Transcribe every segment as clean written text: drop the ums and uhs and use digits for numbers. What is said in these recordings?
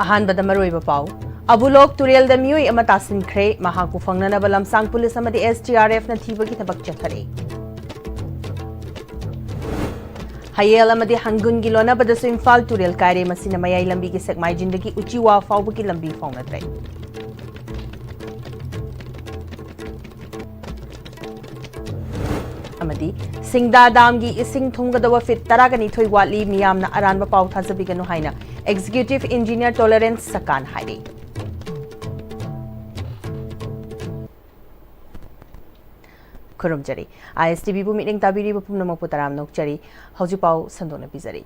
अहानबद मरोइब पाउ अबुलोक तुरेल द मियोय अमा तासिनख्रे महाकु फंगननब लमसांग police अमदि STRF न थीबगी थबक चथरे हयेल अमदि हंगुन गी लोनबदसु इम्फाल तुरेल कायरे मसिना मयाई लंबी की सेकमाई जिंदगी उचिवा फाउबगी लंबी फाउनद्रे अमदि सिंगदा दाम की इसिंग थुंगदव फिट तरागनी थोई वाली मियामना अरानबा पाउ थाजबिगनु हाइना एग्जीक्यूटिव इंजीनियर टॉलरेंस सकान हाइरे खुरुमजरी ISTV बु मीटिंग ताबिरी पुनमपु तराम नोकचरी हौजिपाउ संदोना पिजरी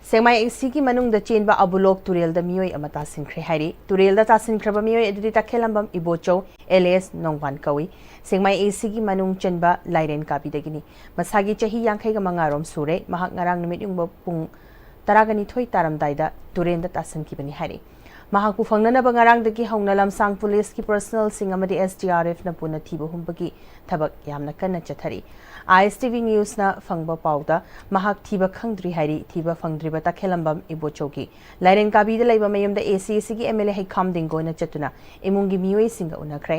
सेमाई एसी की मनुंग द चेनबा अबुलोक तुरेल द मियोय अमा तासिनख्रे हाइरे तुरेल द तासिनख्रबा मियोय अदुदि तखेलंबम इबोचौ LS नोंगवान कवी सेमाई एसी की मनुंग चनबा लाइरेन काबिदगिनी मसागी चही यांखैगा मंगारोम सुरे महाक ngarang numit yung पुंग तरागनी थोई तारमदाइदा तुरेन द तासिनखिबनी हाइरे महाकु फंगननब ngarangdagi hauna lamsang police की पर्सनल सिंग अमदि STRF न पुना थीबो हुंबगी थबक यामना कन्ना चथरी ISTV न्यूज न फंगबा पाउदा महाक थीबा खंगद्री हाइरी थीबा फंगद्रीबा तखेलंबम इबोचोगी लाइरेन काबीदा लैबा मयमदा ACC की MLA हैखाम दिंगो न चतुना इमुंगी मियोय सिंग उनख्रे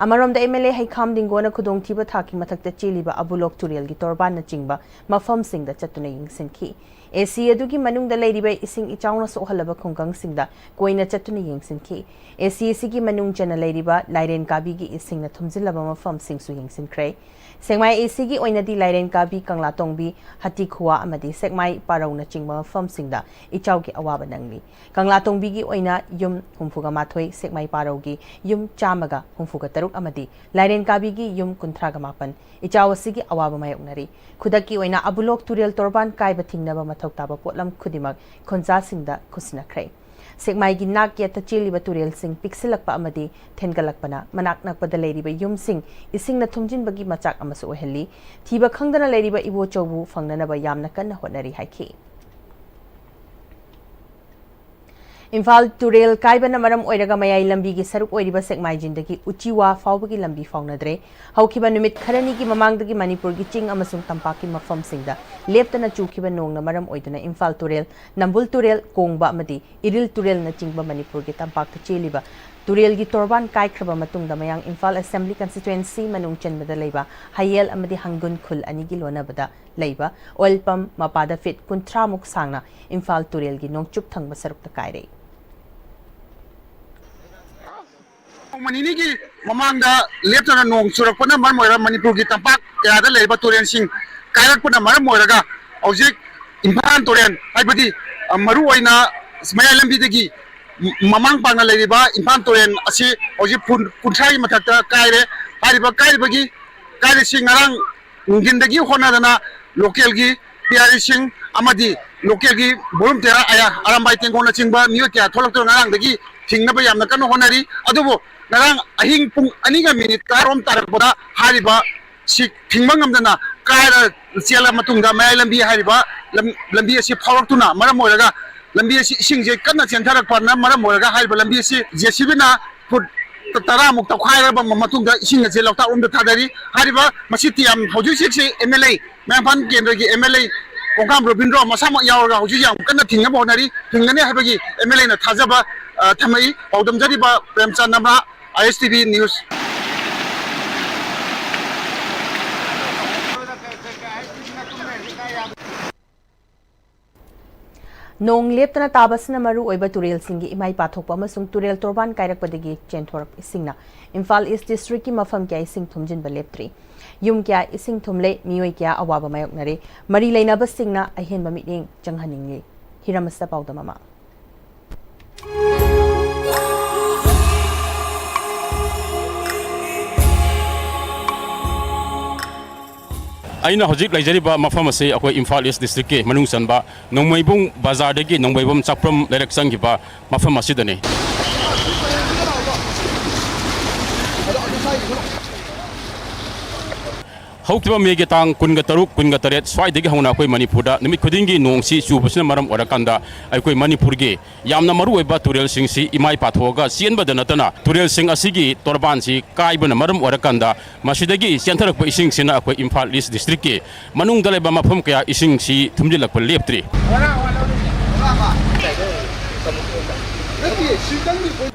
अमरोमदा MLA हैखाम दिंगो न खुदोंग थीबा थाकी मथकता चेलिबा अबुलोक तुरेल की तोरबान न चिंगबा मफम सिंग द चतुना यिंगसिनखी AC अदुगी मनुंग द लैरिबा इसिंग इचाउना सोहलबा खुंगंग सिंग द कोइना चतुना यिंगसिनखी ACC की मनुंग चना लैरिबा लाइरेन काबी की इसिंग न थुमजिलबा मफम सिंग सु यिंगसिनख्रे सेकमाई AC की ओइनादी लाइरेन काबी कंगला तोंगबी हति खुआ अमदि सेकमाई पारौना चिंगबा मफम सिंग द इचाउ की अवाबा नंगली कंगला तोंगबी की ओइना युम हुंफुगा माथोई सेकमाई पारौगी युम चामगा हुंफुगा तरुक अमदि लाइरेन काबी की युम कुंथ्रागा मापन इचाउ असिगी अवाबा मायोकनरी खुदकी ओइना अबुलोक तुरेल तोरबान कायबा थिंगनबा मथौ ताबा पोटलम खुदिमक खोंजा सिंगदा खुसनख्रे सेकमाई की नाक यत चेलिबा तुरेल सिंग पिक्सिलकपा अमदि थेनगलकपना मनाक नकपदा लैरिबा युम सिंग इसिंग न थुमजिनबगी मचाक अमसु ओहेली थीबा खंगदना लैरिबा इबो चौबु फंगननबा यामना कन्ना होटनरी हाइखी इम्फाल तुरेल कायबना मरम ओइरगा मयाई लंबी की सरुक ओइरिबा सेकमाई जिंदगी उचिवा फाउबगी लंबी फाउनद्रे हौखिबा नुमित खरनी की ममांगदगी मणिपुर की चिंग अमसुंग तंपाकी मफम सिंगदा लेप्तना चुखिबा नोंगना मरम ओइदना इम्फाल तुरेल नंबुल तुरेल कोंगबा अमदि इरिल तुरेल न चिंगबा मणिपुर की तंपाकता चेलिबा तुरेल की तोरबान कायख्रबा मतुंगदा मयांग इम्फाल असेंबली कंस्टिट्युएंसी मनुंग चनबदा लैबा हयेल अमदि हंगुन खुल अनिगी लोनबदा लैबा ऑयल पंप मपादा फिट 30 मुक सांगना इम्फाल तुरेल की नोंगचुप थंगबा सरुकता कायरे मनीनी की ममांगदा लेप्तना नोंग सुरकपना मरम ओइरा मणिपुर की तंपाक कयादा लैबा तुरेन सिंग कायरकपना मरम ओइरागा हौजिक इम्फाल तुरेन हाइबदि मरु ओइना मयाई लंबीदगी ममांग पांगना लैरिबा इम्फाल तुरेन असि हौजिक कुंथ्राई मथकता कायरे हारिबा कायबगी कायरे सिंग ngarang नुंगिनदगी होनादना लोकल की PRI सिंग अमदि लोकल की बोरुम तेरा आया आरामबाई तेंगोना चिंगबा मियो क्या थोलक्तो ngarangdagi थिंगनबा यामना कन होनारी अदुबो ngarang ahing pung aniga minute karom tarakboda hariba si thingmang amdana kaira chela matungda mai lambi hariba lambi asi phawraktuna maram oiraga lambi asi isingje kanna chentharak parna maram oiraga hariba lambi asi JCB na put tara muk takhaira ba matungda ising je lokta umda thadari hariba masi tiam hoju sik MLA mempan kendra gi MLA kongkam robindro masama yawarga hoju yam kanna thingna bonari thingane habagi MLA na thajaba thamai paudam jariba premchand namra ISTV News. नोंग लेप्तना ताबसना मरु ओइबा तुरेल सिंगी इमाई पाथोकपा अमसुंग तुरेल तोरबान कायरकपदगी चेंथोरप इसिंगना Imphal east district की मफम क्या इसिंग थुमजिनबा लेप्त्री yum क्या इसिंग थुमले मियोय क्या अवाबा मायोकनरे मरी लैनाबा सिंगना अहेनबा meeting चंगहनिंगले हिरामस्ता पाउदमामा अना हजिक लेजरीब मफम से अखोई Imphal east district के मनुंग चनबा नोंमैबुंग बाजार नोंमैबम चाक्रम लेरक चंगिबा मफम असिदने हौक्तिबा मेगे तांग कुनगा तरुक कुनगा तरेत स्वाइदगी हौना अखोई मणिपुरदा निमित खुदिंगी नोंगसी चुबसना मरम ओरकांदा अखोई मणिपुर गे यामना मरु ओइबा तुरेल सिंगसी इमाई पाथोगा सियनबद नतना तुरेल सिंग असिगी तोरबान सि काइबना मरम ओरकांदा मसिदगी सेंथरक इसिंग सिना अखोई इम्फाल ईस्ट डिस्ट्रिक्ट के मनुंग दलेबा मफम कया इसिंग सि थुमजिलक लेप्त्री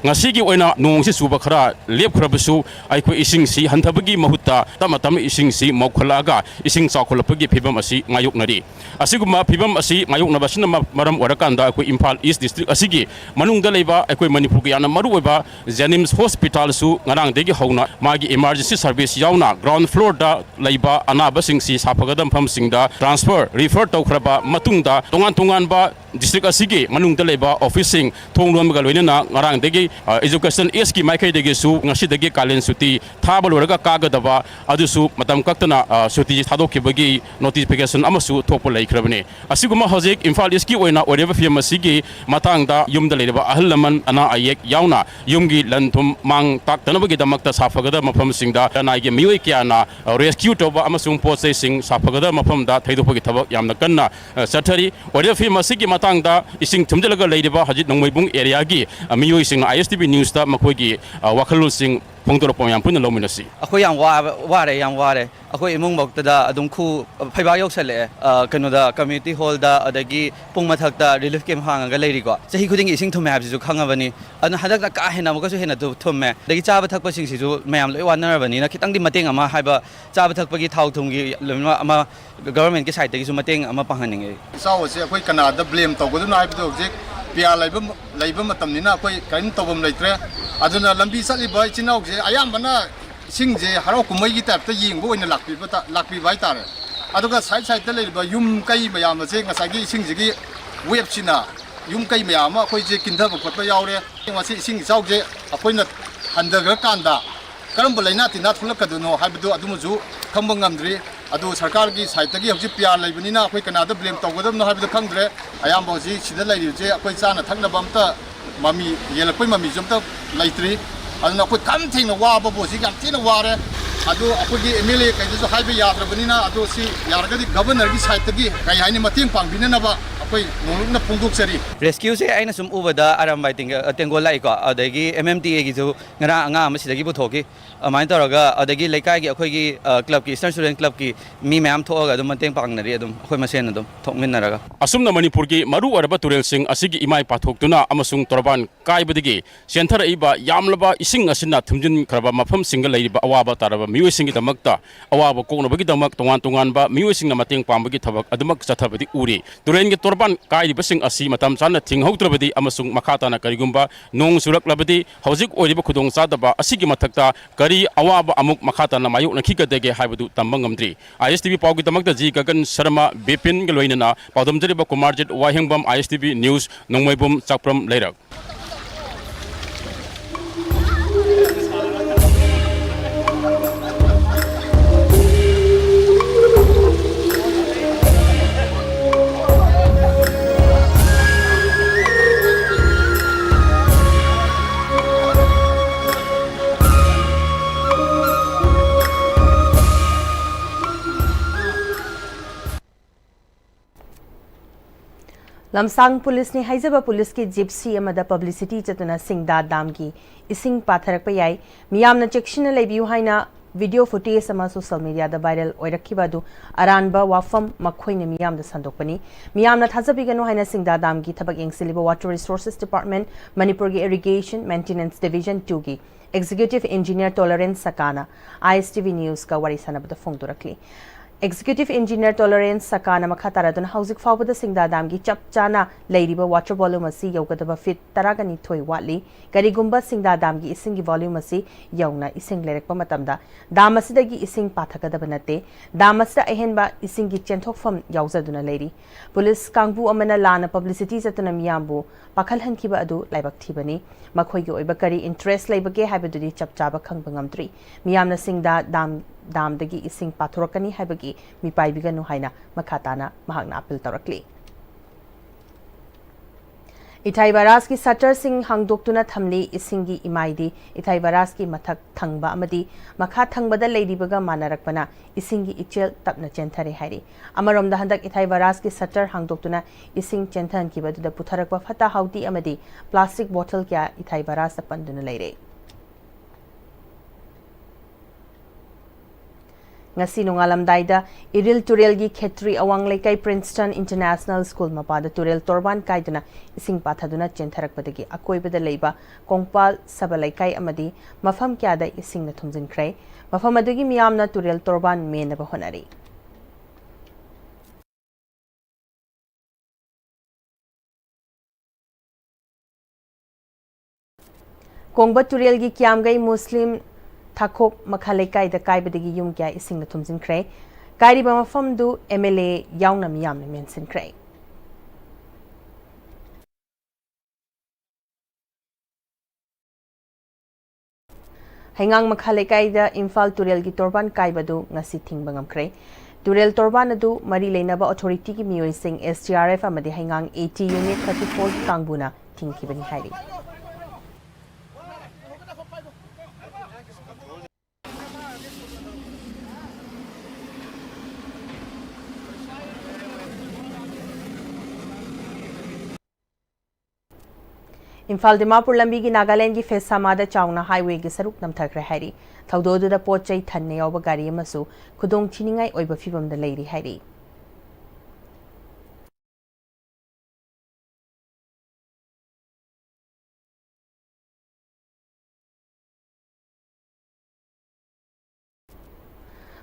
ngasi gi oina nong si suba khara lep khrabusu aikoi ising si hantabagi mahuta tamatam ising si mokhalaga ising chakhulapagi phibam asi ngayuk nari asiguma phibam asi ngayuk nabasina maram orakanda aikoi Imphal East District asigi manungda leiba aikoi Manipur gi yana maru oiba Janims Hospital su ngarang degi hauna magi emergency service yauna ground floor da leiba anaba sing si sapagadam pham singda transfer refer tawkhraba matungda tongan ba district asigi manungda leiba officing thonglom ga loinana ngarang degi education SK Maikai degi su ngasi degi kalen suti thaba loraga kagadaba adusu matam kaktana suti thadokibagi notification amasu thokpo laikhrabane asiguma hojik Imphal SK oina oreba fiam asigi matangda yumda leiba ahlaman ana ayek yauna yumgi lanthum mang tak tanabagi damakta safagada mafam singda naigi mioi kyana rescue toba amasung posei sing safagada mafamda thaidopagi thabak yamna kanna sathari oreba fiam asigi matangda ising thumjalaga leiba hajit nongmaibung area gi mioi sing ISTV news ta makoigi wakhalul sing pongtoro pom yam punna lominasi akoi yang ware akoi imung bokta adum khu phaiba yok sale kanu da community hall da adagi pung mathak da relief camp hanga leiri ko chahi khuding ising thume habji ju khangabani anu hadak da ka hena mo ka su hena tu thume dagi chaba thakpa sing si ju mayam loi wanarabani na khitang di mateng ama haiba chaba thakpa gi thau thum gi lema ama government ki side gi su mateng ama panghaninge saw se akoi kana da blame to godu na habdo object pia laiba matamnina akoi kain tobam leitre aduna lambi sali bai chinau je ayambana singje haro kumai gi tap ta ying bo ina lakpi bai tar aduga side ta leiba yum kai mayam se ngasagi singje gi web china yum kai mayam akoi je kinda ba khotba yaure ngasi sing chau je akoi na handaga kanda karam balaina tina thulakaduno habdu adumuju khamba ngamdri adu sarkar gi side gi hobji pia laibani akoi kana da blame tawgadam no habdu khangdre ayam boji sida lai je akoi chana thakna bamta mami yelakoi mami jomta laitri aduna akoi kam theina wa ba boji gam tina ware adu akoi gi MLA kai ju haibe yadrabani na adu si yargadi governor gi side gi kai haini mating pangbina na ba akoi nolukna pungduk sari rescue se aina sum ubada aram bai tengol lai ko adagi MMTA gi ju ngara anga ama sidagi buthoki amain taraga adagi laikai gi akhoi gi club gi Eastern Student Club gi mi mayam thoga adum mateng pangnari adum akhoi masen adum thokminnaraga asumna Manipur gi maru araba turel sing asigi imai pathoktuna amasung torban kaibadigi center iba yamlaba ising asina thumjin khraba mafam singa leiba awaba taraba mioi singi damakta awaba koknobagi damak tongan ba mioi singna mateng pambagi thabak adumak chathabadi uri turen gi torban kairiba sing asi matam chana thinghautrabadi amasung makhatana karigumba nong surak labadi hojik oriba khudong sadaba asigi mathakta kari awaba amuk makhatana mayuk nakhikadege haibadu tambangamdri ISTV pawgi damakta ji gagan Sharma Bipin galoinana pawdamjariba Kumarjit Wahengbam ISTV news nongmaibum chakpram leirak Lamsang Police ni haizaba police ki gypsy amada publicity chatuna singda dam ki ising patharak pa yai miyamna chection leibiu haina video footage ama social media da viral oirakhiba du aranba wafam makhoina miyam da sandokpani miyamna thajabiganu haina singda dam ki thabak engsiliba Water Resources Department Manipur gi Irrigation Maintenance Division 2 gi Executive Engineer Tolerance Sakana ISTV News ka wari sanabda phongdurakli Executive Engineer Tolerance Sakana Makataradun Hauzik Fawbada Singda Damgi Chap Chana Ladyba Water Volume Asi Yogadaba Fit Taragani Toy Watli Garigumba Singda Damgi Isingi Volume Asi Yona Ising Lerek Pamatamda Damasidagi Ising Pathakadabanate Damasda Ehenba Isingi Chentokfam Yauzaduna Lady Police Kangbu Amana Lana Publicity Zatuna Miyambu Pakalhan Kiba Adu Laibak Tibani Makoy Ibakari Interest Laibage Habadudi Chap Chaba Kangbangamtri Miyamna Singda Dam dagi ising pathorokani haibagi mipaibiganu haina makhatana mahakna appeal tawrakli Ithai Baras ki Satar Singh hangdoktuna thamli isingi imaidi Ithai Baras ki mathak thangba amadi makha thangbada leidibaga manarakpana isingi ichel tapna chenthare hairi amaromda handak Ithai Baras ki Satar hangdoktuna ising chenthan ki baduda putharakpa phata hauti amadi plastic bottle kya Ithai Baras panduna leire ngasi nongalamdaida iril turelgi khetri awang lekai Princeton International School mapada turel torban kaiduna ising pathaduna chentharakpadagi akoibada leiba kongpal sabalaikai amadi mafam kyada ising na thumjinkhrai mafam adugi miyamna turel torban menaba honari Kongba turelgi kyamgai Muslim Thakok Makhalaikai da kaibadagi yum kya ising na thumjinkhrai kairiba mafam du MLA yauna miyamna mensinkhrai Hangang Makhalaikai da Imphal turelgi torban kaibadu ngasi thingba ngamkhrai Turel torban adu mari leinaba authority ki miyoi sing STRF amadi hangang 80 unit 34 kangbuna thingkibani hairi Imphal Dimapur lambi gi Nagaland gi Fesamada Chauna Highway gi saruk namthakre hairi thaudodu da pochai thanne yawba gari amasu khudong chiningai oiba fibam da leiri hairi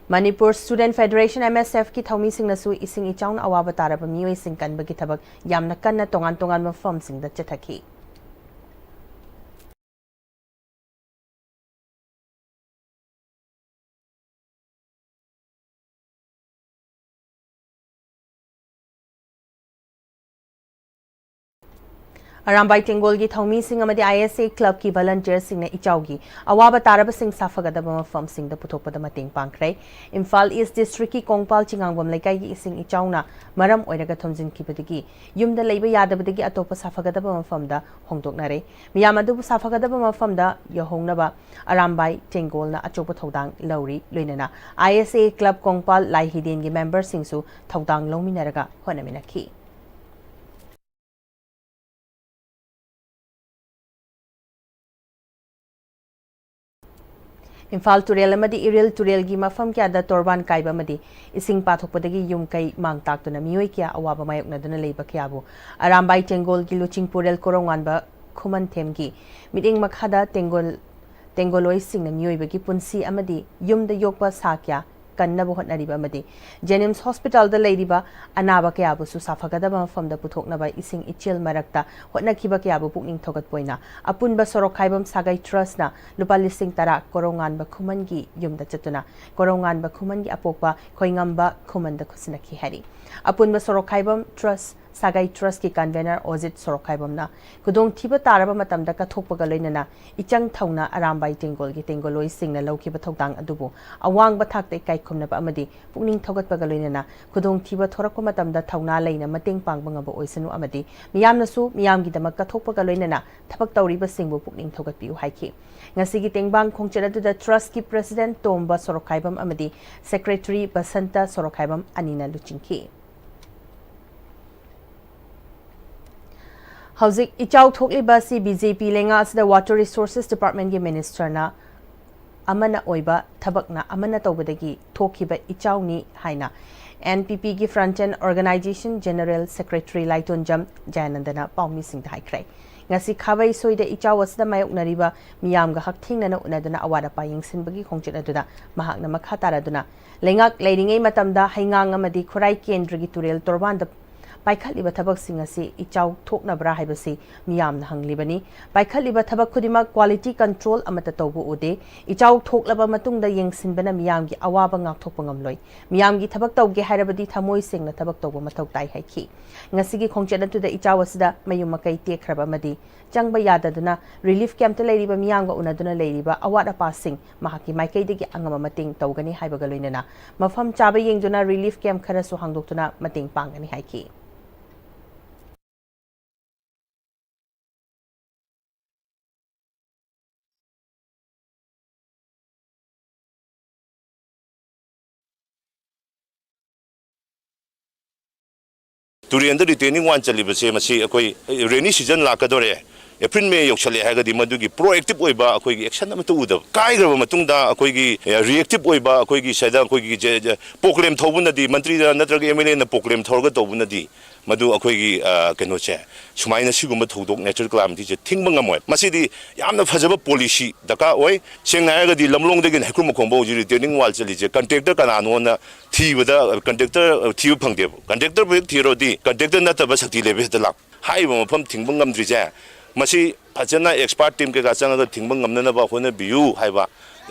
Manipur Student Federation MSF ki thaumi sing nasu ising ichaun awaba taraba mioi sing kanba gi thabak yamna kanna tongan mafam sing da chathaki Arambai Tengol gi thaumi sing amadi ISA club ki volunteer sing na ichaugi awaba taraba sing safagada bama fam sing da puthokpada mating pangkhrai Imphal East District ki Kongpal Chingangbam laikai gi sing ichauna maram oiraga thomjin kibadagi yumda leiba yadabadagi atopa safagada bama fam da hongdoknare miyam adu safagada bama fam da yahongnaba Arambai Tengol na achopa thodang lauri loinana ISA club Kongpal Lai Hidin gi member sing su thodang lominaraga honaminaki Imphal turel amadi iril turel gi mafam kya da torban kaiba amadi ising pathokpadagi yum kai mang taktuna mioi kya awaba mayokna duna leiba kyabu Arambai Tengol gi luching purel korongan ba khuman them gi miting makhada tengoloi sing na mioi bagi punsi amadi yum da yokpa sa kya kanna bo hotnariba amadi Jenims Hospital da leidiba anaba kya bu su safagada ba mafam da puthokna ba ising ichil marakta hotna khiba kya bu pukning thogat poina apun ba sorok khaibam sagai trust na lupa lising tara korongan ba khuman gi yum da chatuna korongan ba khuman gi apokpa khoingam ba khuman da khusna ki hari apun ba sorok khaibam trust sagai trust ki convener ozit sorok khaibam na kudong thiba taraba matam da ka thokpaga loinana ichang thauna Arambai Tengol gi tengoloi sing na lauki ba thokdang adubu awang ba thak te kai khumna ba amadi pukning thogat paga loinana kudong thiba thorakpa matam da thauna leina mateng pangba ngaba oisanu amadi miyamna su miyam gi damak ka thokpaga loinana thabak tawri ba singbu pukning thogat piu haiki ngasi gi tengbang khongchara du da trust ki president Tomba sorok khaibam amadi secretary Basanta sorok khaibam anina luchingki Hauzik ichau thokli basi BJP lenga asda Water Resources Department gi minister na amana oiba thabakna amana tawbadagi thokhiba ichauni haina NPP gi Front-End Organization General Secretary Laitonjam Jayanandana paumi sing haikrai ngasi khabai soida ichaw asda mayoknariba miyamga hakthingna unaduna awada pa yingsinbagi khongchit aduna mahakna makha taraduna lengak leiringai matamda haingang amadi khurai kendra gi turel torban da Paikhatliba thabak sing asi ichaw thoknabra haibasi miyamna hanglibani paikhatliba thabak khudima quality control amata tawbu ude ichaw thoklaba matungda yengsinbana miyamgi awaba ngak thokpa ngamloi miyamgi thabak tawge hairabadi thamoi singna thabak tawba mathau tai haiki ngasigi khongchana tuda ichaw asida mayum makai tekraba madi changba yadaduna relief camp ta leiriba miyamga unaduna leiriba awada passing mahaki maikaidagi angama mating tawgani haibaga loinana mafam chaba yengduna relief camp khara su hangdoktuna mating pangani haiki During the retaining one celibacy, rainy season lakadore, April में योगसले है मधुगी proactive action उदब कायग्रब reactive पोक्लेम थोबनदी मंत्री नत्रग MLA पोक्लेम थोरग तौबनदी मधु कनोचे सुमायन सिगुम थौदोक natural calamity से थिंगमोय फजब policy दरकार सेंगनागदी लमलोंग हैकुम मखोंब retaining wall चलीजे contractor कनानोन थीबद contractor थीब फंगदे कंट्रेक्टर बुक थीरोदी कंट्रेक्टर नतब शक्ति लेबे ला हाइब मफम थिंग ngमद्रिजे मसी फजना एक्सपर्ट टीम के चंग थिंग ngमननबा होनबियु हाइबा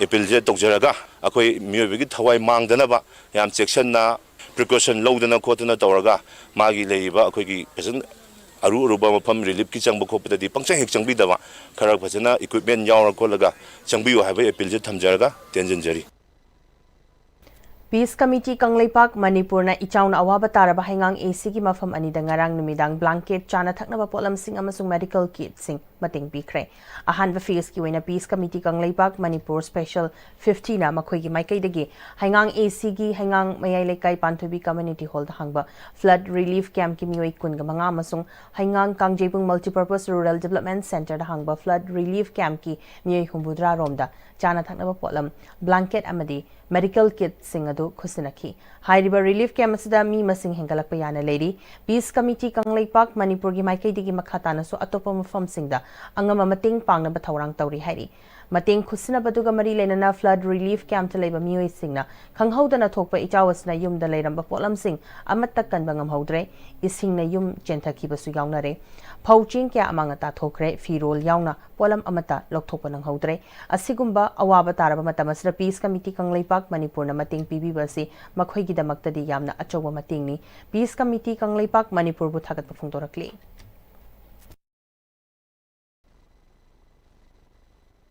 अपील से तौजरगा अखोई मियोबगी थवाई मांगदनबा याम चेक्सनना प्रिकॉशन लौदना खोतना तौरगा मागी लेइबा अखोई फजन अरुबा मफम रिलीफ की चंग खोपददी पंचंग हेक चंगबीदबा खरा फजना इक्विपमेंट यावरा खोलगा चंगबियु हाइबा अपील से थमजरगा तेंजनजरी पीस कमिटी कंगलेपाक मणिपुर इचाउन अवाब तारब हाइंगांग AC की मफम अनिदा ngarang numidang blanket chana thaknaba polamsing amasung medical kitsing mating pikre ahanba phase ki oina peace committee Kangleipak Manipur special 50 ना मखोई की माइकई दगी हाइंगांग AC की हाइंगांग मयाई लेkai पांथुबी कम्युनिटी हॉल दा हांगबा फ्लड रिलीफ कैंप की मियोई कुनगा मंगा अमसुंग हाइंगांग कांगजेबुंग मल्टीपर्पस रूरल डेवलपमेंट सेंटर दा हांगबा फ्लड रिलीफ कैंप की मियोई हुंबुद्रा रोमदा चाना थकनबा pollen blanket अमदी medical kit सिंग अदु खुसनखी हाइरिबा रिलीफ कैंप असदा मी मसिंग हेंगलकपा याना लेरी पीस कमिटी कंगलेपाक मणिपुर की माइकईदगी मखातानसु अतोपा मफम सिंगदा अंगम मतिंग पांगनबा थौरांग तौरी हाइरी मतिंग खुसनबदुगा मरी लेनना फ्लड रिलीफ कैंप लेबा मियोई सिंगना खंगहौदना थोकपा इचावसना युमदा लेरंबा पोलम सिंग अमत्ता कनबा ngमहौद्रे इसिंगना युम चेंथखिबसु यावनरे फौचिंग क्या अमांगता थोकरे फिरोल यावना पोलम अमता लौथोकपा नंगहौद्रे असिगुंबा अवाबा तारबा मतमसरा पीस कमिटी कंगलेपाक मणिपुरना मतिंग पीबीबसी मखोइगिदमक्तदी यामना अचौबा मतिंगनी पीस कमिटी कंगलेपाक मणिपुरबु थागतपा फोंदोरक्ली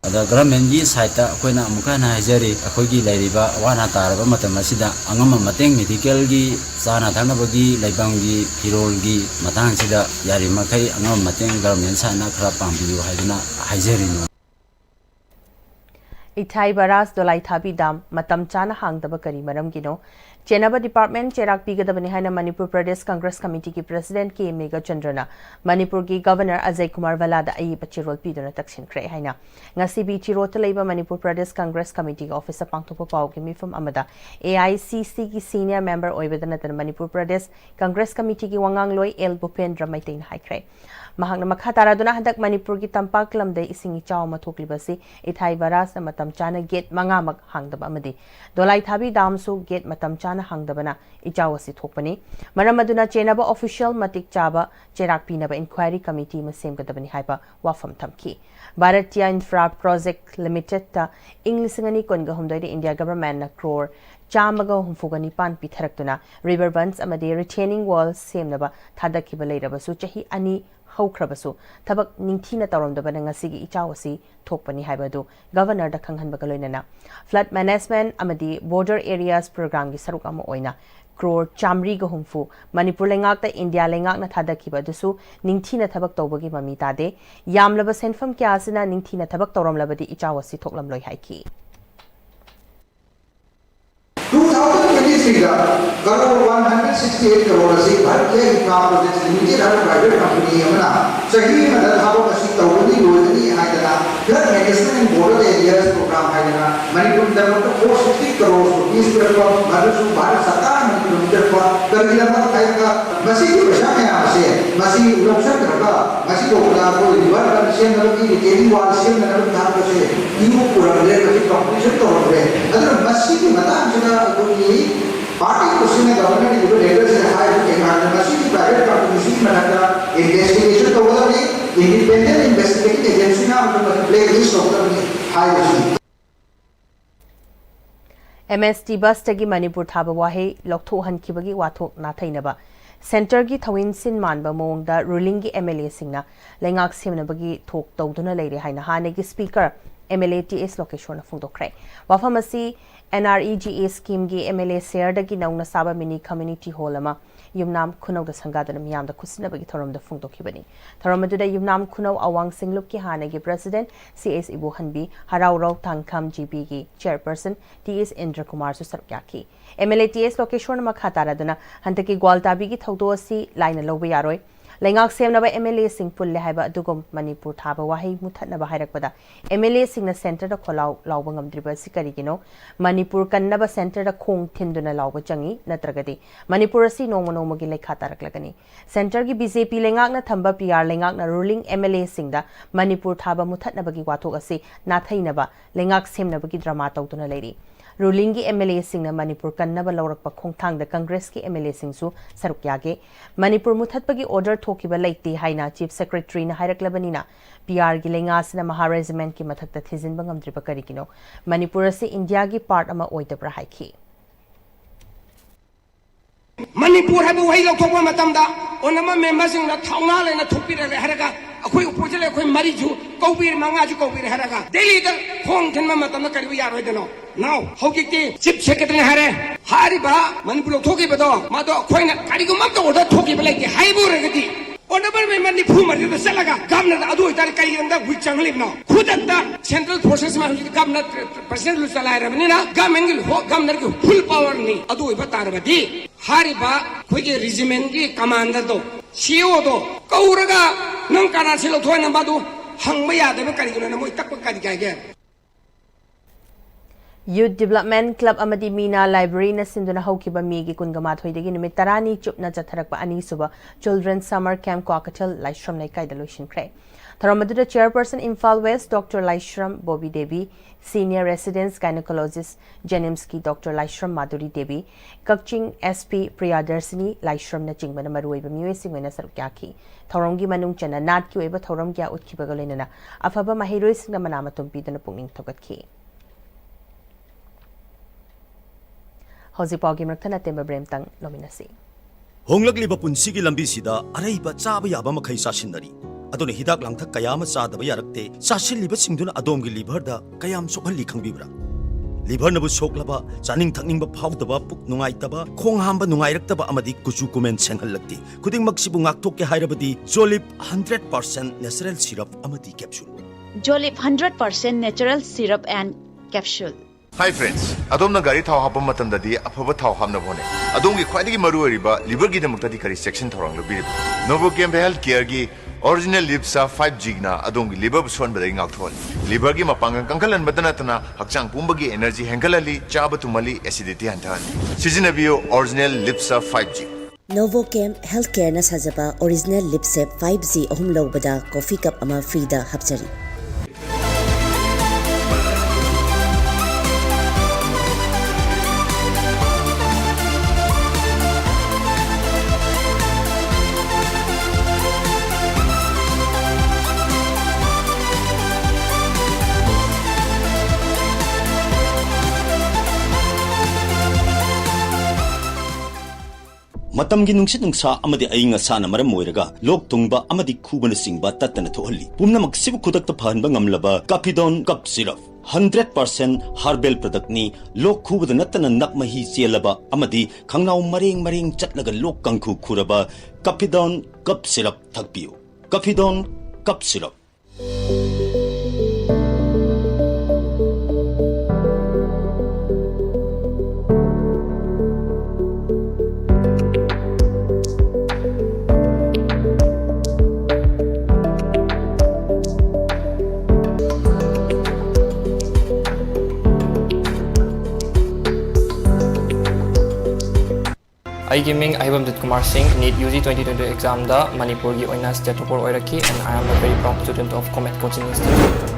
गवर्नमेंट की साइड अखोना अमुकाना हाइजरी अखोगी लेरिबा वाना तारबा मतम असिदा अंगम मतेंग मेडिकल की चाना थानबगी लेबांगी फिरोलगी मतांगसिदा यारि मखै अंगम मतेंग गवर्नमेंट साइना खरा पांबियु हाइदना हाइजरी इथाई बरास दोलाई थाबी दाम मतम चाना हांगदबा करी मरम गिनो चेनाबा डिपार्टमेंट चेराक पीगदबनी हाइना मणिपुर प्रदेश कांग्रेस कमिटी की प्रेसिडेंट के मेगा चंद्रना मणिपुर की गवर्नर अजय कुमार वलादा अई पचिरोल पीदुना तक्सिनख्रे हाइना ngasi bi chirot leiba manipur pradesh congress committee officer pangthopa pau ki mifam amada AICC ki senior member oibadana tan manipur pradesh congress committee ki wangang loi el bupendra maitain haikre mahangna makha taraduna hadak manipur ki tampak lamdai isingi chaw ma thoklibasi ithai baras na matam chana gate manga mak hangdaba amadi dolai thabi damsu gate matam chana hangdabana ichawasi thokpani maramaduna chenaba official matik chaba cherak pinaba inquiry committee ma semgadabani haiba wafam thamki Bharatiya Infra Project Limited ta Inglisingani konga humdoi India government na crore chamaga humfugani pan pitharakuna river bands amade retaining walls semnaba thadakiba leirabasu chahi ani haukhrabasu thabak ningthina tawramdaba ngasigi ichawasi thokpani haibadu governor da khanghanba loinana flood management amadi border areas program gi saruk ama oina crore chamri ga humfu manipur lengak ta india lengak na thadakiba dusu ningthina thabak tawbagi mami tade yamlaba senfam kya asina ningthina thabak tawramlabadi ichawasi thoklam loi haiki 2023 का करोड़ 168 करोड़ से भारतीय infra projects limited और private company हमना सही मदद हाबो कसी तौबनी योजनी हाइदना flood management in border areas programme हाइदना मणिपुर गवर्नमेंट 460 करोड़ रुपीस पर भारत सरकार ने किलोमीटर पर करीबन का मसी की भाषा में आसे मसी लोकसर का मसी को को रिवर कनेक्शन की रिटेनिंग वाल से नगर धार को से न्यू पूरा ले कंपटीशन तो हो रहे अगर मसी की मतांग जगह कोई पार्टी क्वेश्चन में गवर्नमेंट जो लेवल से हाई के मान मसी की प्राइवेट कंपनी में लगा इन्वेस्टिगेशन तो होगा नहीं इंडिपेंडेंट इन्वेस्टिगेटिंग एजेंसी ना मतलब प्ले लिस्ट होगा नहीं high MST bus tagi Manipur thaba wahe loktho hankibagi wathok na thainaba center gi thawin sin manba mongda ruling gi MLA singna lengak semnabagi thok tawduna leire haina hanegi speaker MLA TS location phungdokre wafamasi NREGA scheme gi MLA share dagi nauna saba mini community hall ama yumnam khunau da sangadana miyam da khusnabagi thorom da phungdokhibani thorom adu da yumnam khunau awang singluk ki hanegi president CS Ibu Hanbi harau rau tangkham GB gi chairperson TS Indra Kumar su sarkyaki MLA TS location ma khatara dana hantaki gwaltabi gi thodo asi line lobe yaroi Lengak semnaba MLA sing pulle haiba adugum Manipur thaba wahi muthatnaba hairakpada MLA singna center da kholau lauba ngamdriba sikarigino Manipur kannaba center da khong thinduna lauba changi natragadi Manipur asi nongma nongmagi lekha taraklagani center gi BJP lengak na thamba PR lengak na ruling MLA singda Manipur thaba muthatnabagi wathok asi nathainaba lengak semnabagi drama tawduna leiri ruling gi MLA singna Manipur kannaba laurakpa khongthang da Congress ki MLA singsu saruk yage Manipur muthatpagi order thokiba leiti haina Chief Secretary na hairaklabanina PR gi lengasna Maha Regiment ki mathakta thijinba ngamdriba karikino Manipur asi India gi part ama oidabra haiki Manipur habu wahi lokthokpa matamda onama members singna thauna lena thokpira haraga akhoi upojale akhoi mariju kaubir manga ju kaubir haraga daily da khong thenma matamda karibu yaroi deno now hogikti Chief Secretary hare hariba Manipur lokthokiba mado akhoi na kariguma to order thokiba leki haibu regati onaba Manipur marju salaga governor adu itar kai anda wi changlib no khudata central forces ma hu governor president lu salai ramina governor ki full power ni adu iba tarabadi hariba khoige regiment ki commander do CEO do kauraga nang kana silo thoi na badu hangba yadaba kariguna na moi takpa kadi kage Youth Development Club amadi Mina Library na sinduna hawkiba migi kungama thoidagi numit tarani chupna jatharakpa ani suba Children's Summer Camp Kwakatal Laishram Laikai Delusion Kre. Tharamadura Chairperson Imphal West Dr. Laishram Bobby Devi, Senior Residence Gynecologist Janimski Dr. Laishram Madhuri Devi, Kakching SP Priyadarsini Laishram na chingba na maruiba miwe singwena sarukyaki. Thorongi manung chana nat ki oiba thorom kya utkibagalena afaba mahiroi singna manama tumpiduna pungning thogatki. Hozipagi Mrakthana Temba Bremtang Nominasi. Honglakliba punsigi lambisida araiba chaba yaba makhai sasinari. Adone hidak langthak kayama chadaba yarakte sasilliba singduna adomgi liver da kayam sokhalli khangbibra. Liver nabu soklaba chaning thakningba phawdaba puk nungaitaba khong hamba nungairaktaba amadi kuchu kumen senghallakti. Kuding magsibu ngaktokke hairabadi Jolip 100% natural syrup amadi capsule. Jolip 100% natural syrup and capsule. Hi friends, adom na gari thau hapam matam dadi afaba thau hamna bone. Adom gi khwaidagi maru riba liver gi damukta di kari section thorang lo biri. Novo Camp Health Care gi original Lipsa 5G na adom gi liver buson badai ngak thol. Liver gi mapangang kangkalan badana tana hakchang pumbagi energy hengalali chaba tumali acidity hantan. Sizinabiyo original Lipsa 5G. Novo Camp Healthcare na sajaba original Lipsa 5G ahum lawbada coffee cup ama free da hapchari. Matamgi nungsit nungsa amadi ayinga sana maram moiraga lok tungba amadi khubana singba tatana thohalli pumna maksibu khudak ta phanba ngamlaba Capidon cup syrup 100% herbal product ni lok khubada natana nakmahi chelaba amadi khangnau mareng chatlaga lok kangkhu khuraba Capidon cup syrup thakpiu Capidon cup syrup. I gaming Ahibam Kumar Singh NEET UG 2022 exam da Manipur gi oina state topper oiraki and I am a very proud student of Comet Coaching Institute.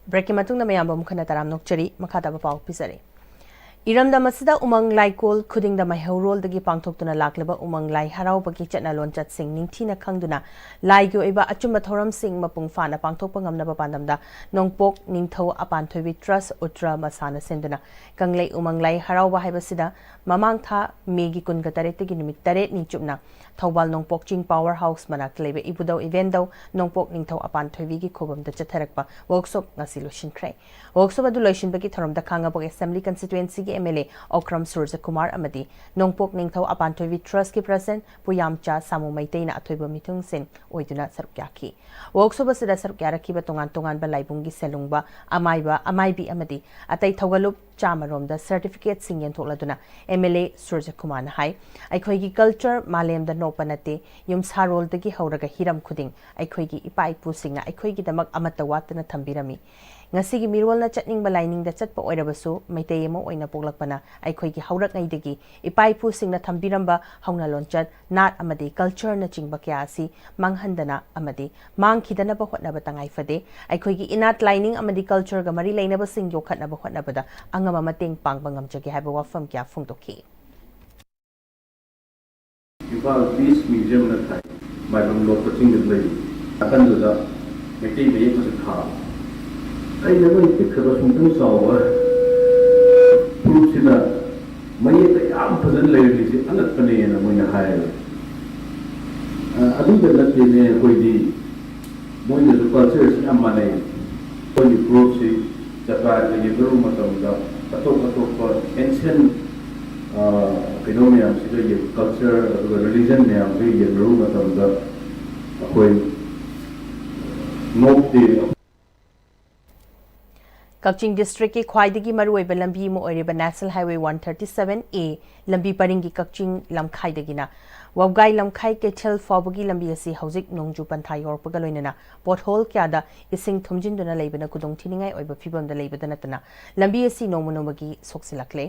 Break matung na mayamba mukhana taram nokchari makata ba pau pisari Iramdam asida umang lai kol khuding da maihorol dagi pangthoktuna laklaba umang lai harau bagi chatna lonchat sing ningthina khangduna lai gyo iba achumba thoram sing mapung fana pangthokpa ngamnaba pandamda nongpok ningthau apan thoibi trust utra masana senduna kanglei umang lai harau ba haibasida mamang tha megi kunga taret gi numit taret ni chupna thawbal nongpok ching power house manak lebe ibudau event daw nongpok ningthau apan thoibi gi khobam da chatharakpa workshop ngasi loshin khre workshop adu loshin bagi thoram da khangabok assembly constituency gi MLA Okram Surja Kumar Amadi Nongpok Ningthau Apantoivi Trust ki President Puyamcha Samu Maitena Athoiba Mitung Sin Oiduna Sarukyaki Workshop asida Sarukyaraki ba tongan balaibungi selungba amaibi amadi atai thogalup chamarom da certificate singen thokladuna MLA Surja Kumar na hai aikhoigi culture malem da nopanate yum sarol dagi hauraga hiram khuding aikhoigi ipai pu singna aikhoigi damak amata watna thambirami ngasigi mirwal na chatning balaining da chatpa oirabasu maitei emo oina poglakpana aikhoigi haurak ngaidagi ipai pu singna thambiramba hauna lonchat nat amadi culture na chingba kya asi manghandana amadi mangkhidana ba hotna ba tangai fade aikhoigi inat lining amadi culture ga mari leina ba sing yokhatna ba hotna bada angama mateng pangba ngamjagi haiba wafam kya phungtokhi Imphal Peace Museum na thai mai bang lo coaching de lei akan do da meti be ko kha ai na ko tik ka sum tung saw wa group sina mai ta yam phazan lei ni si alat pane na moi na hai adu da na te ne koi di moi na ko culture si am manai koi group si Japan ni guru matam da patok ko ancient Phenomena sida culture religion ne am be ye ru matam da koi nokti Kaching District ki khwaidagi maruoiba lambi mo oiriba National Highway 137A lambi paringi Kaching lamkhai dagina wawgai lamkhai ke thel fawbagi lambi asi hauzik nongju panthai yorpaga loinana pothole kya da ising thumjin duna leibana kudong thiningai oiba phibam da leibada natana lambi asi nomonobagi soksilakle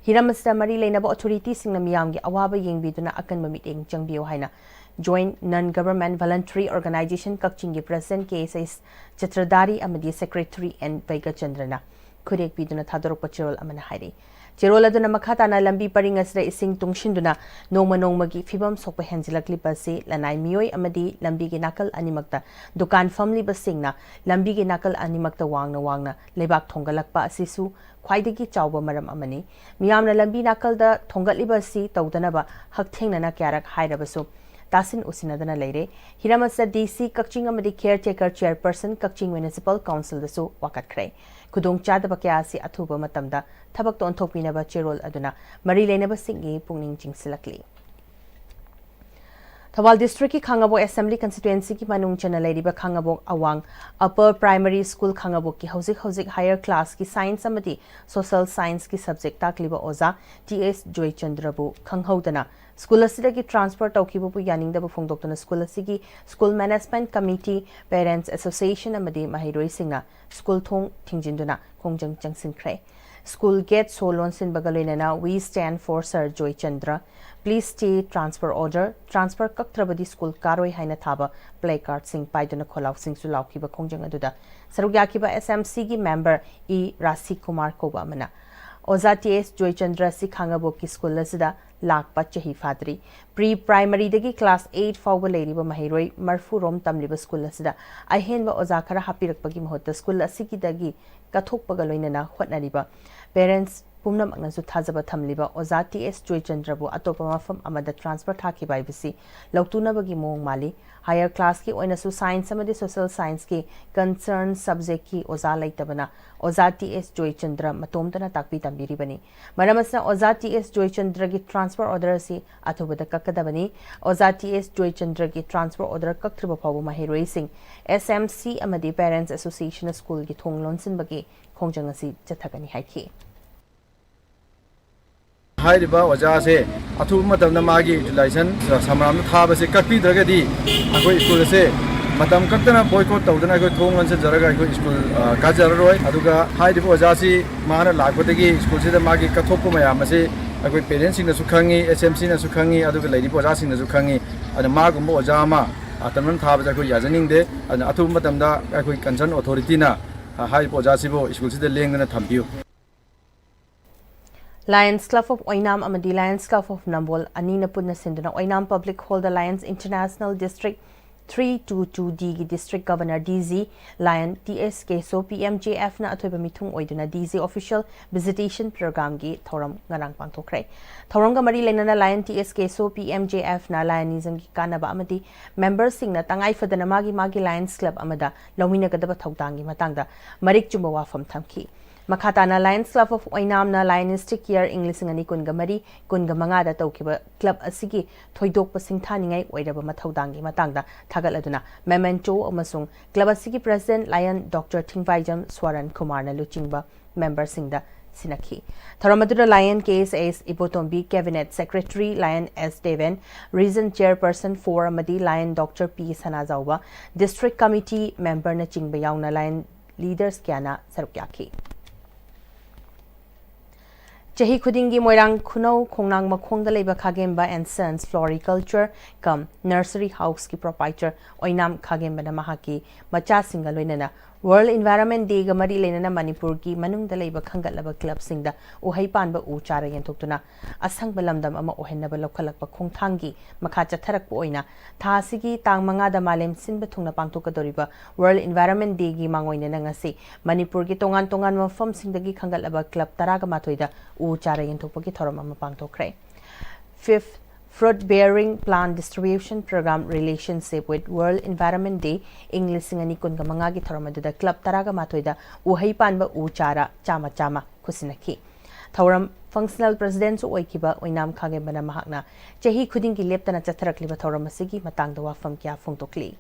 hiramasta mari leinaba authority singna miyamgi awaba yengbiduna akan mamiteng changbiyo haina Joint Non-Government Voluntary Organization Kakching President KSS Chatradari Amadi Secretary N. Vaiga Chandrana Kurek Biduna Thadorok Pachirol Amana Hairi Chirola Duna Makatana Lambi Paringas Re Ising Tungshinduna Noma Nomagi Fibam Sopa Henzilakli Basi Lanai Mioi Amadi Lambi Ginakal Animakta Dukan Family Basingna Lambi Ginakal Animakta Wangna Lebak Tongalakpa Asisu Kwaidagi Chauba Maram Amani Miyamna Lambi Nakalda Tongatliba Si Taudanaba Haktengna Kyarak Hairabasu Tasin Usinadana Lady, Hiramasa DC Kakching Amadi Caretaker Chairperson Kakching Municipal Council the Su Wakat Kray. Kudong Chadabakiasi Atuba Matamda, Tabak Don Topinaba Chirol Aduna, Marilenaba Singi Punging Chingsilakli. Thawal District ki Khangabo Assembly Constituency ki Manung Chana Lady ba Khangabo Awang Upper Primary School Khangabo ki Hauzik Higher Class ki Science Amadi Social Science ki Subject Takliba Oza TS Joy Chandrabu Khanghaudana School asida ki transfer taukibu pu yaning da bufung doctor na school asigi School Management Committee Parents Association amadi mahiroi singna school thong thingjinduna kongjang changsin khre School Gate Solon Sin Bagaloinana We Stand for Sir Joy Chandra Please Stay Transfer Order Transfer Kaktrabadi School Karoi Haina Thaba Placard Sing Paiduna Kholau Sing Sulaw Kiba Kongjang Aduda Sarugyakiba SMC gi member E Rasi Kumar Koba Mana Oza TS Joy Chandra si Khangabo ki school asida lakpa chahi fadri pre-primary dagi class 8 fawba leiriba mahiroi marfu rom tamliba school asida ahenba oza khara hapirakpagi mahota school asigi dagi kathokpaga loinana hotnariba parents pumnam angnasu thajaba thamliba oza TS Joy Chandrabu atopa mafam amada transfer thaki baibisi lautuna bagi mong mali higher class ki oinasu science amadi social science ki concern subject ki oza laitabana oza TS Joy Chandra matomtana takpi tambiri bani maramasna oza TS Joy Chandra ki transfer order si athubada kakadabani oza TS Joy Chandra ki transfer order kaktriba phawu mahiroi sing SMC amadi parents association school ki thonglonsin bagi khongjang asi chathagani haiki Hairiba Wajase, Atu Matam Magi, License, Samram Tabas, Kapi Dragadi, Ako School say, Matam Katana boycott Taudan Tong and Zaraga School, Kajaroi, Aduga, Hairiba Wajasi, Mana Lakotagi, School Sida Magi Katopo Mayamase, Ako parents in the Sukangi, SMC in the Sukangi, Aduga Lady Wajasi in the Sukangi, and the Magum Wajama, Ataman Tabas, Ako Yazaning de, and Atu Matamda, Ako Concern Authority na, High Wajasibo, School Sida Ling and a Tampu. Lions Club of Oinam amadi Lions Club of Nambol anina punna sinduna Oinam Public Hall the Lions International District 322D District Governor DZ Lion TSK so PMJF na athoiba mithung oiduna DZ official visitation program gi thoram ngarang pangthokre thorong ga mari lenana Lion TSK so PMJF na Lionism gi kanaba amadi members sing na tangai fadana magi Lions Club amada lawina gadaba thawdang gi matangda marik chumba wafam thamki Makhatana Lions Club of Oinam na Lionistic Year English ngani kungamari kungamanga da tawkiba club asigi thoidok pasing thaningai oiraba mathaudangi matangda thagaladuna memento amasung club asigi president Lion Dr. Thingvaijam Swaran Kumar na luchingba member singda sinaki Tharamadura Lion KSS Ibotombi Cabinet Secretary Lion S Deven Region Chairperson for Amadi Lion Dr. P Sanazauba District Committee member na chingba yauna Lion leaders kyana sarukyaki Chahi khudingi moirang khunau khongnang makhongda leiba khagemba and Sons Floriculture cum Nursery House ki proprietor Oinam khagemba na mahaki macha singa loinana World Environment Day ga mari lenana Manipur ki manungda leiba khangatlaba club singda uhai panba u chara yentoktuna asang balamdam ama ohenna lokhalakpa khongthangi makha chatharak oina tha sigi tang manga da malem sinba thungna pangtoka doriba World Environment Day gi mangoina na ngasi Manipur ki tongan mafam singdagi khangatlaba club taraga mathoida u chara yentokpagi thoram ama pangtokre 5th Fruit Bearing Plant Distribution Program Relationship with World Environment Day English ngani kun gamanga gi thoramadda club taraga mathoida uhai panba u chara chama kusinaki Thoram functional president su oikiba Oinam khagebana mahakna chahi khuding gi leptana chatharakliba thoram asigi matangda wafam kya phungtokli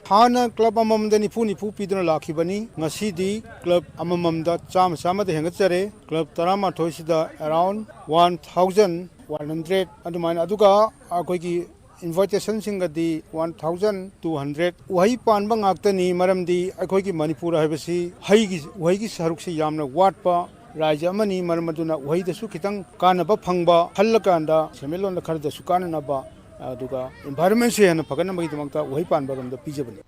Hana club amamda nipu piduna lakhibani ngasidi club amamamda chama de hengatsare club tarama thoisida around 1100 adumaina aduga akoigi invitation singadi 1200 uhai panba ngaktani maramdi akoigi Manipur haibasi haigi sarukse yamna watpa Raja amani maramaduna uhai dasu kitang kanaba phangba hallakanda semelon khar dasu kananaba aduga environment se hana phagana magi damakta uhai panba gamda pijabani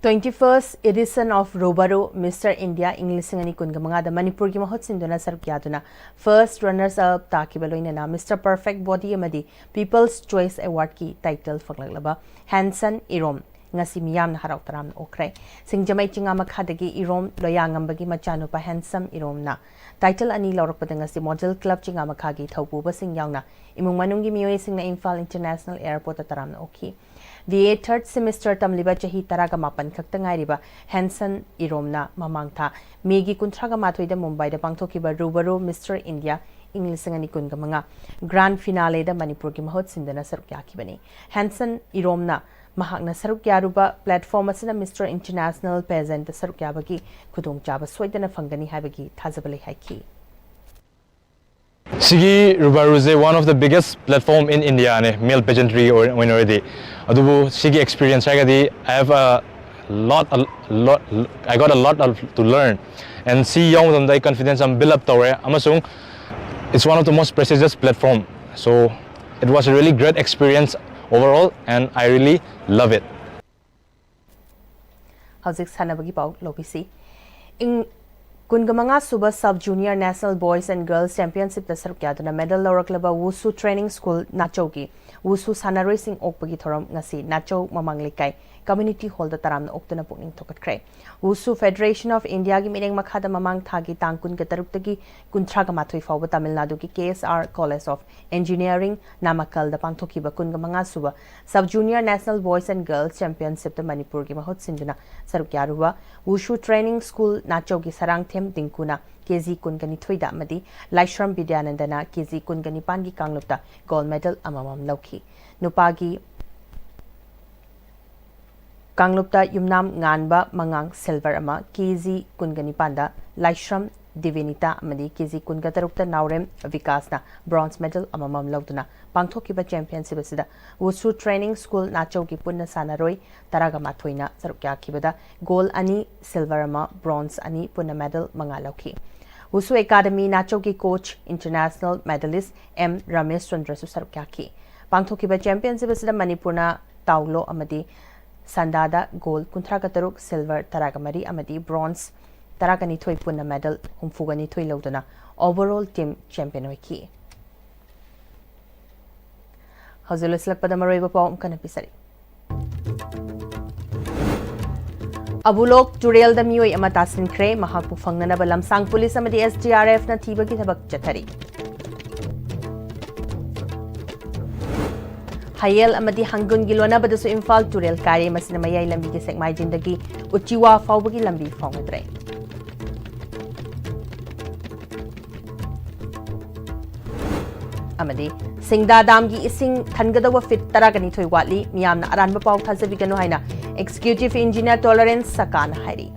21st edition of Robaro Mr. India English ngani kungamanga da Manipur gi mahot sinduna sarkyaduna first runners up takibaloina na Mr. Perfect Body amadi People's Choice Award ki title faglaglaba Hanson Irom ngasi miyam na haraw taram okre singjamai chinga makhadagi Irom loyangambagi machanupa Handsome Irom na title ani lawrakpada ngasi model club chinga makhagi thaupuba sing yauna imung manungi miyoi singna Imphal International Airport taram oki The 3rd semester tamliba chahi taraga mapan khakta ngairiba Hanson Iromna mamangtha megi kunthraga mathoida Mumbai da pangthokiba Rubaro Mr. India English ngani kunga manga grand finale da Manipur ki mahot sindana sarukya kibani Hanson Iromna mahakna sarukya ruba platform asina Mr. International Peasant sarukya bagi khudong chaba soidana fangani habagi thazabale haiki Sigi Rubaruze, one of the biggest platform in India, male pageantry already. Adubu Sigi experience, I have a lot. I got a lot to learn, and see young them the confidence and build up tore. Amasung, it's one of the most prestigious platform. So it was a really great experience overall, and I really love it. Howzik sanabagi pau lobisi. Kungamanga Suba Sub-Junior National Boys and Girls Championship da sarukyaduna medal lawraklaba Wushu Training School Nachogi Wushu Sanaroi Sing Okpagi thoram ngasi Nacho Mamanglekai Community Hall da taramna oktuna pukning thokatkre Wushu Federation of India gi mireng makhada mamang thagi tangkun ga taruktagi kunthraga mathoi fawba Tamil Nadu gi KSR College of Engineering Namakal da pangthokiba kungamanga Suba Sub-Junior National Boys and Girls Championship da Manipur gi mahot sinduna sarukyaruwa Wushu Training School Nachogi sarang Dinkuna KZ Kungani Twida Amadi Laishram Vidyanandana KZ Kungani Pangi Kanglupta gold medal amamam lauki Nupagi Kanglupta Yumnam Nganba Mangang silver ama KZ Kungani Panda Laishram Divinita Amadi KZ Kungatarukta Naurem Vikasna bronze medal amamam lautuna Pangthokiba championship asida Wushu Training School Nachogi Punna Sanaroi Taraga Mathoina sarukya kibada gold ani silver ama bronze ani punna medal mangalauki Wushu Academy Nachogi coach international medalist M Ramesh Chandra su sarukya ki Pangthokiba championship asida Manipurna Taulo amadi Sandada gold 37, silver 13 amadi bronze 12 punna medal 32 lauduna overall team champion oiki. Hazul islakpada maroiba pawm kana pisari. Abulok Turel da miyoi ama tasinkre mahakpu fangnanaba lamsang police amadi SDRF na thibagi thabak chathari. Hayel amadi hangun gilona badasu Imphal Turel kare masina mayai lambi ki sekmai jindagi uchiwa fawbagi lambi fawngadre. Amadi Singda Damgi ising thangadawa fit taragani thoi watli miyamna aranba paw thazabigano haina Executive Engineer Tolerance Sakana Hari.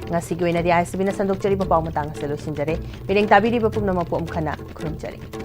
Ngasi ko ina di ayos binasandok jari papaw matang sa lusin jari. Piling tabi di bapum na mapuom kana kurun jari.